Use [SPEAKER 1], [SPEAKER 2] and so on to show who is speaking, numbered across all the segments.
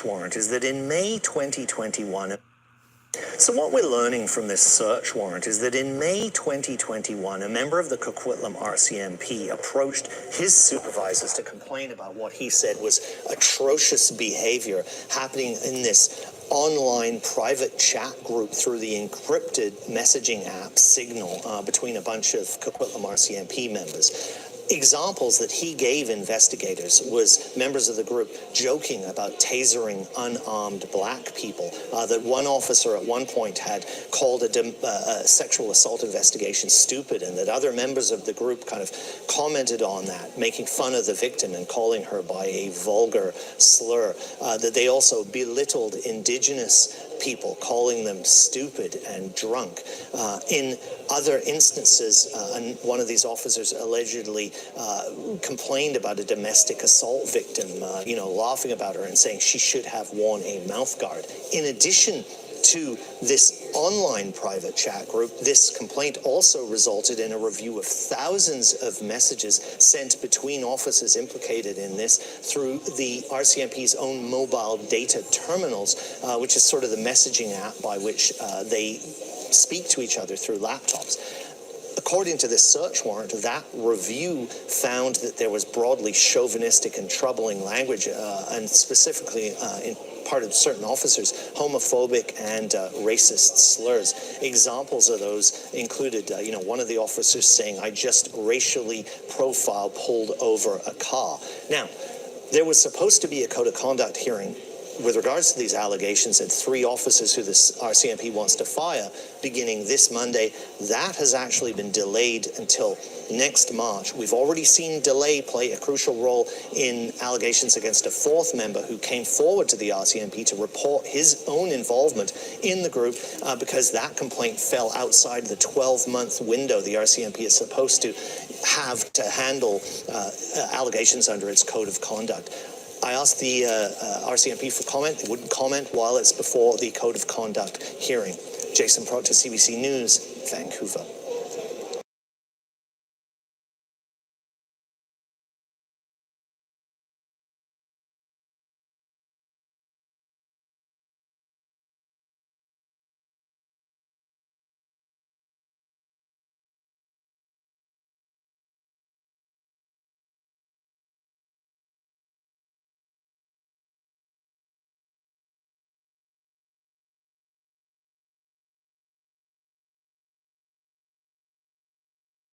[SPEAKER 1] warrant is that in May 2021, so what we're learning from this search warrant is that in May 2021, a member of the Coquitlam RCMP approached his supervisors to complain about what he said was atrocious behavior happening in this online private chat group through the encrypted messaging app Signal between a bunch of Coquitlam RCMP members. Examples that he gave investigators was members of the group joking about tasering unarmed black people, that one officer at one point had called a sexual assault investigation stupid, and that other members of the group kind of commented on that, making fun of the victim and calling her by a vulgar slur, that they also belittled indigenous people, calling them stupid and drunk. In other instances, one of these officers allegedly complained about a domestic assault victim, laughing about her and saying she should have worn a mouth guard. In addition to this online private chat group, this complaint also resulted in a review of thousands of messages sent between officers implicated in this through the RCMP's own mobile data terminals, which is sort of the messaging app by which they speak to each other through laptops. According to this search warrant, that review found that there was broadly chauvinistic and troubling language, and specifically in part of certain officers, homophobic and racist slurs. Examples of those included, one of the officers saying, "I just racially profile pulled over a car." Now, there was supposed to be a code of conduct hearing with regards to these allegations and 3 officers who this RCMP wants to fire beginning this Monday. That has actually been delayed until next March. We've already seen delay play a crucial role in allegations against a 4th member who came forward to the RCMP to report his own involvement in the group because that complaint fell outside the 12-month window the RCMP is supposed to have to handle allegations under its code of conduct. I asked the RCMP for comment. They wouldn't comment while it's before the Code of Conduct hearing. Jason Proctor, CBC News, Vancouver.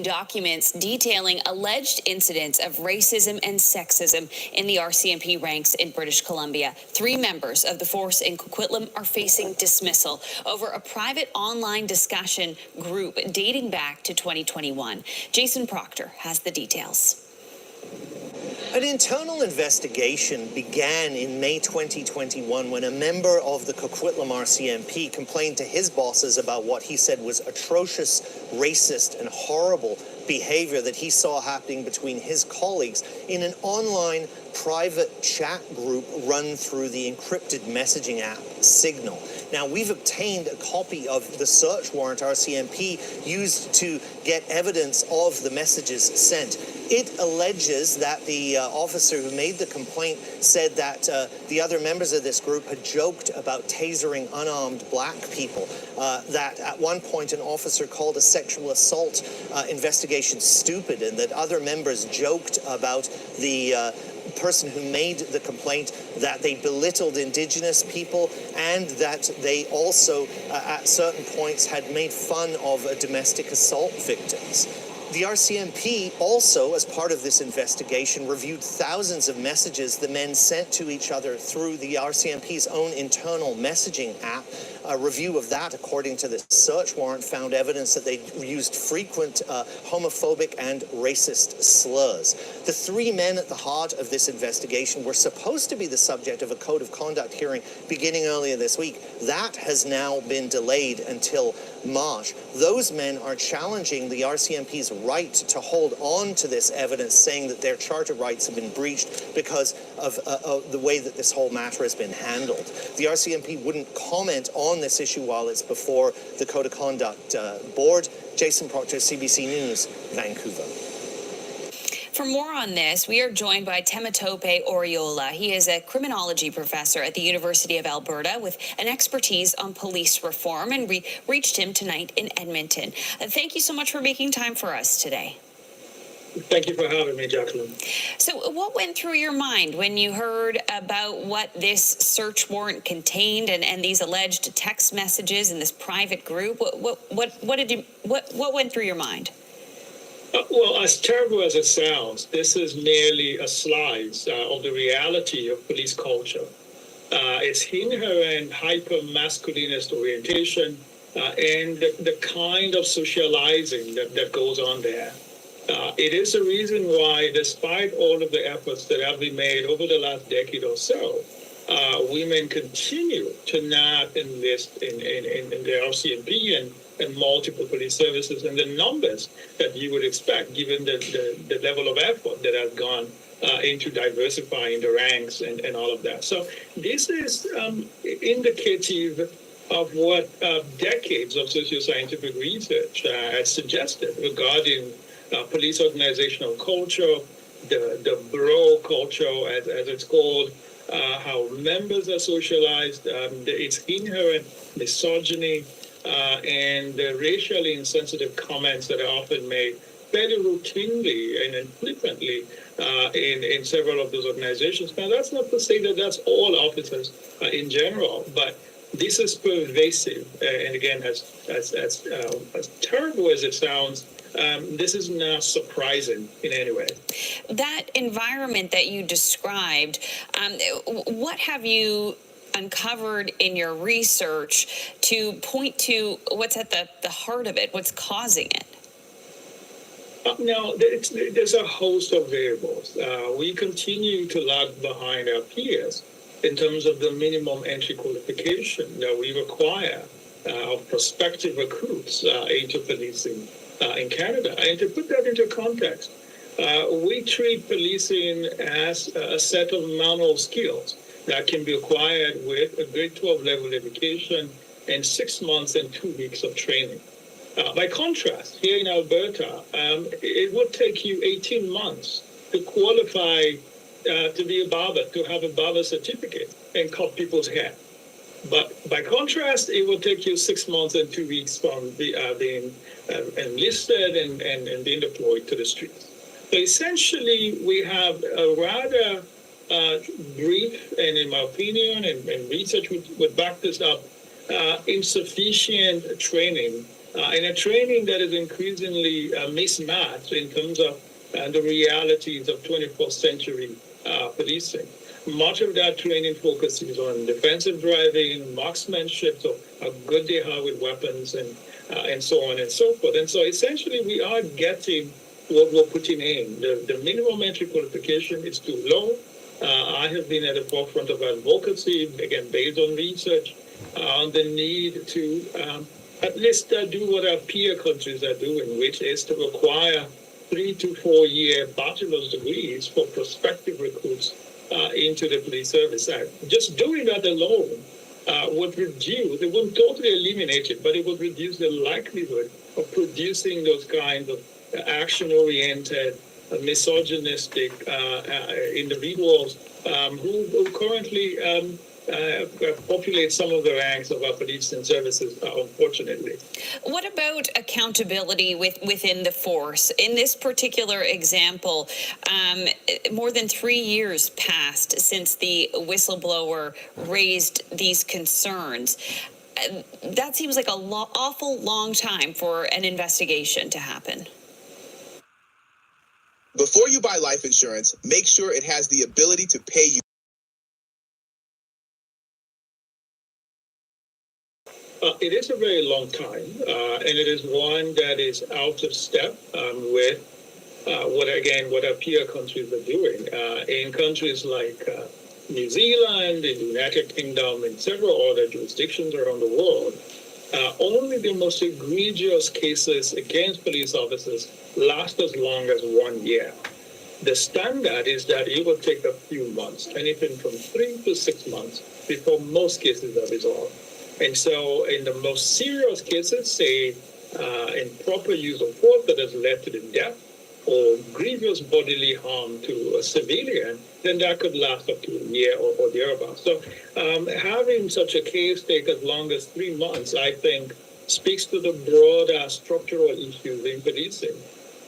[SPEAKER 2] Documents detailing alleged incidents of racism and sexism in the RCMP ranks in British Columbia. 3 members of the force in Coquitlam are facing dismissal over a private online discussion group dating back to 2021. Jason Proctor has the details.
[SPEAKER 1] An internal investigation began in May 2021 when a member of the Coquitlam RCMP complained to his bosses about what he said was atrocious, racist, and horrible behavior that he saw happening between his colleagues in an online private chat group run through the encrypted messaging app Signal. Now, we've obtained a copy of the search warrant RCMP used to get evidence of the messages sent. It alleges that the officer who made the complaint said that the other members of this group had joked about tasering unarmed black people, that at one point an officer called a sexual assault investigation stupid, and that other members joked about the person who made the complaint, that they belittled indigenous people, and that they also at certain points had made fun of domestic assault victims. The RCMP also, as part of this investigation, reviewed thousands of messages the men sent to each other through the RCMP's own internal messaging app. A review of that, according to the search warrant, found evidence that they used frequent homophobic and racist slurs. The 3 men at the heart of this investigation were supposed to be the subject of a code of conduct hearing beginning earlier this week. That has now been delayed until March. Those men are challenging the RCMP's right to hold on to this evidence, saying that their charter rights have been breached because of the way that this whole matter has been handled. The RCMP wouldn't comment on this issue while it's before the Code of Conduct Board. Jason Proctor, CBC News, Vancouver.
[SPEAKER 2] For more on this, we are joined by Temitope Oriola. He is a criminology professor at the University of Alberta with an expertise on police reform, and we reached him tonight in Edmonton. Thank you so much for making time for us today.
[SPEAKER 3] Thank you for having me, Jacqueline.
[SPEAKER 2] So what went through your mind when you heard about what this search warrant contained and these alleged text messages in this private group? What went through your mind?
[SPEAKER 3] Well, as terrible as it sounds, this is merely a slice of the reality of police culture. Its inherent hyper-masculinist orientation and the kind of socializing that goes on there. It is the reason why, despite all of the efforts that have been made over the last decade or so, women continue to not enlist in the RCMP and multiple police services, and the numbers that you would expect, given the level of effort that has gone into diversifying the ranks and all of that. So this is indicative of what decades of socioscientific research has suggested regarding police organizational culture, the bro culture, as it's called, how members are socialized, its inherent misogyny, and the racially insensitive comments that are often made fairly routinely and flippantly in several of those organizations. Now, that's not to say that that's all officers in general, but this is pervasive. And again, as terrible as it sounds, this is not surprising in any way.
[SPEAKER 2] That environment that you described, what have you uncovered in your research to point to what's at the heart of it, what's causing it?
[SPEAKER 3] Now, there's a host of variables. We continue to lag behind our peers in terms of the minimum entry qualification that we require of prospective recruits into policing in Canada. And to put that into context, we treat policing as a set of manual skills that can be acquired with a grade 12 level education and 6 months and 2 weeks of training. By contrast, here in Alberta, it would take you 18 months to qualify to be a barber, to have a barber certificate and cut people's hair. But by contrast, it will take you 6 months and 2 weeks from being enlisted and being deployed to the streets. So essentially, we have a rather brief, and in my opinion, and research would back this up, insufficient training, and a training that is increasingly mismatched in terms of the realities of 21st century policing. Much of that training focuses on defensive driving, marksmanship, so how good they are with weapons, and so on and so forth. And so essentially, we are getting what we're putting in. The minimum entry qualification is too low. I have been at the forefront of advocacy, again, based on research, on the need to at least do what our peer countries are doing, which is to require 3 to 4 year bachelor's degrees for prospective recruits into the police service. Just doing that alone would reduce, it wouldn't totally eliminate it, but it would reduce the likelihood of producing those kinds of action-oriented, misogynistic individuals who currently populate some of the ranks of our police and services, unfortunately.
[SPEAKER 2] What about accountability within the force? In this particular example, more than 3 years passed since the whistleblower raised these concerns. That seems like an awful long time for an investigation to happen.
[SPEAKER 4] Before you buy life insurance, make sure it has the ability to pay you.
[SPEAKER 3] It is a very long time, and it is one that is out of step with what our peer countries are doing. In countries like New Zealand, in the United Kingdom, and several other jurisdictions around the world, only the most egregious cases against police officers last as long as 1 year. The standard is that it will take a few months, anything from 3 to 6 months, before most cases are resolved. And so in the most serious cases, say improper use of force that has led to the death or grievous bodily harm to a civilian, then that could last up to a year or thereabouts. So having such a case take as long as 3 months, I think, speaks to the broader structural issues in policing.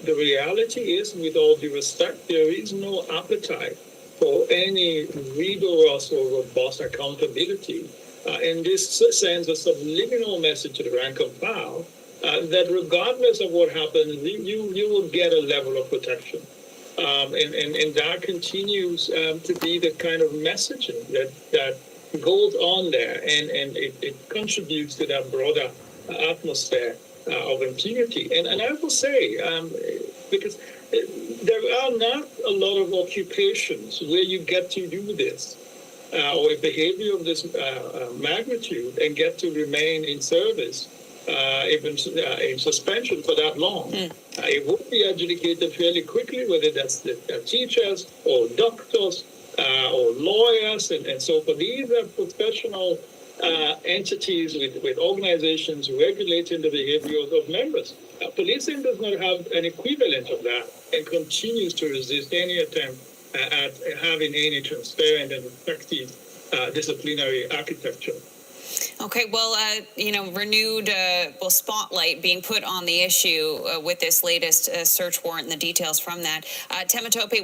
[SPEAKER 3] The reality is, with all due respect, there is no appetite for any rigorous or robust accountability. And this sends a subliminal message to the rank and file that regardless of what happens, you will get a level of protection. And that continues to be the kind of messaging that goes on there, and it contributes to that broader atmosphere of impunity. And I will say, because there are not a lot of occupations where you get to do this, or a behavior of this magnitude, and get to remain in service, even in suspension for that long. It would be adjudicated fairly quickly, whether that's the teachers or doctors or lawyers and so forth. These are professional entities with organizations regulating the behaviors of members. Policing does not have an equivalent of that and continues to resist any attempt at having any transparent and effective disciplinary architecture.
[SPEAKER 2] Okay, well, renewed spotlight being put on the issue with this latest search warrant and the details from that. Temitope,